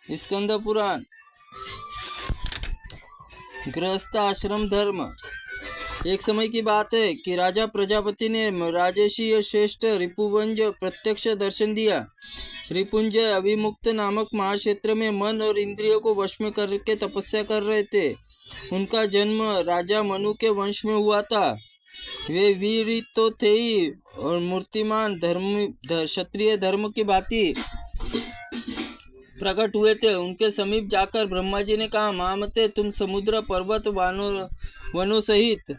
स्कंद पुराण। गृहस्थ आश्रम धर्म। एक समय की बात है कि राजा प्रजापति ने राजर्षि श्रेष्ठ रिपुंज प्रत्यक्ष दर्शन दिया। रिपुंज अभिमुक्त नामक महाक्षेत्र में मन और इंद्रियों को वश में करके तपस्या कर रहे थे। उनका जन्म राजा मनु के वंश में हुआ था। वे वीर तो थे ही और मूर्तिमान क्षत्रिय धर्म की भांति प्रकट हुए थे। उनके समीप जाकर ब्रह्मा जी ने कहा, महामते, तुम समुद्र पर्वत वनों सहित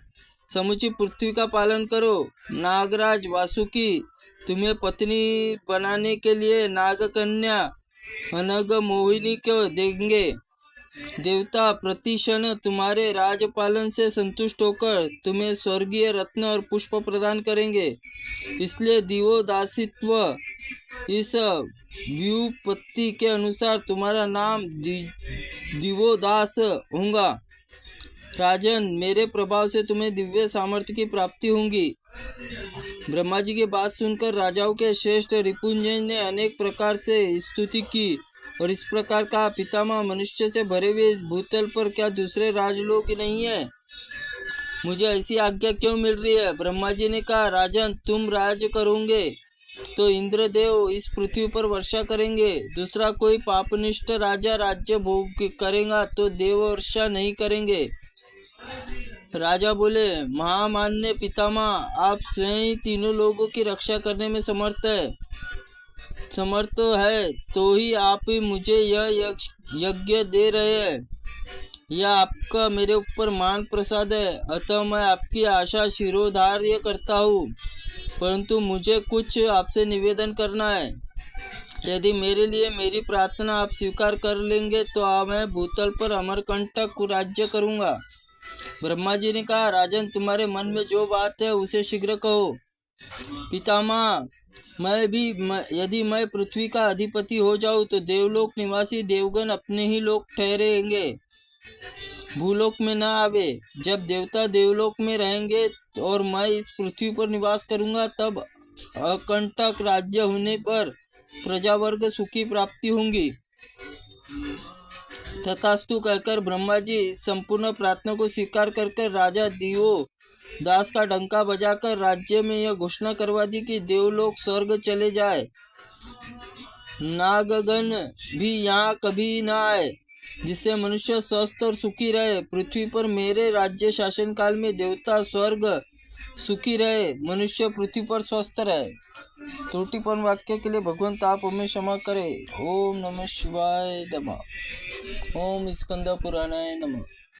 समुची पृथ्वी का पालन करो। नागराज वासुकी तुम्हें पत्नी बनाने के लिए नागकन्या अनग मोहिनी को देंगे। देवता प्रतिक्षण तुम्हारे राजपालन से संतुष्ट होकर तुम्हें स्वर्गीय रत्न और पुष्प प्रदान करेंगे। इसलिए दिवोदासित्व इस व्युत्पत्ति के अनुसार तुम्हारा नाम दिवोदास होगा। राजन, मेरे प्रभाव से तुम्हें दिव्य सामर्थ्य की प्राप्ति होगी। ब्रह्मा जी की बात सुनकर राजाओं के श्रेष्ठ रिपुंजन ने अनेक प्रकार से स्तुति की और इस प्रकार कहा, पितामह, मनुष्य से भरे हुए इस भूतल पर क्या दूसरे राजलोक नहीं है? मुझे ऐसी आज्ञा क्यों मिल रही है? ब्रह्मा जी ने कहा, राजन, तुम राज करोगे तो इंद्रदेव इस पृथ्वी पर वर्षा करेंगे। दूसरा कोई पापनिष्ठ राजा राज्य भोग करेगा तो देव वर्षा नहीं करेंगे। राजा बोले, महामान्य पितामह, आप स्वयं तीनों लोगों की रक्षा करने में समर्थ है, तो ही आप मुझे यह यज्ञ दे रहे हैं। यह आपका मेरे ऊपर मान प्रसाद है, अतः मैं आपकी आशा शिरोधार्य करता हूँ। परंतु मुझे कुछ आपसे निवेदन करना है। यदि मेरे लिए मेरी प्रार्थना आप स्वीकार कर लेंगे तो मैं भूतल पर अमरकंटक राज्य करूँगा। ब्रह्मा जी ने कहा, राजन, तुम्हारे मन में जो बात है उसे शीघ्र कहो। पितामह, यदि मैं पृथ्वी का अधिपति हो जाऊं तो देवलोक निवासी देवगण अपने ही लोक ठहरेंगे, भूलोक में न आवे। जब देवता देवलोक में रहेंगे और मैं इस पृथ्वी पर निवास करूंगा, तब अकंटक राज्य होने पर प्रजावर्ग सुखी प्राप्ति होंगी। तथास्तु कहकर ब्रह्मा जी संपूर्ण प्रार्थना को स्वीकार कर राजा दिवो दास का डंका बजाकर राज्य में यह घोषणा करवा दी कि देवलोक स्वर्ग चले जाए, नागगण भी यहाँ कभी न आए, जिससे मनुष्य स्वस्थ और सुखी रहे। पृथ्वी पर मेरे राज्य शासन काल में देवता स्वर्ग सुखी रहे, मनुष्य पृथ्वी पर स्वस्थ रहे। त्रुटिपूर्ण वाक्य के लिए भगवंत आप हमें क्षमा करे। ओम नमः शिवाय नमः। ओम स्कंद पुराणाय नमः।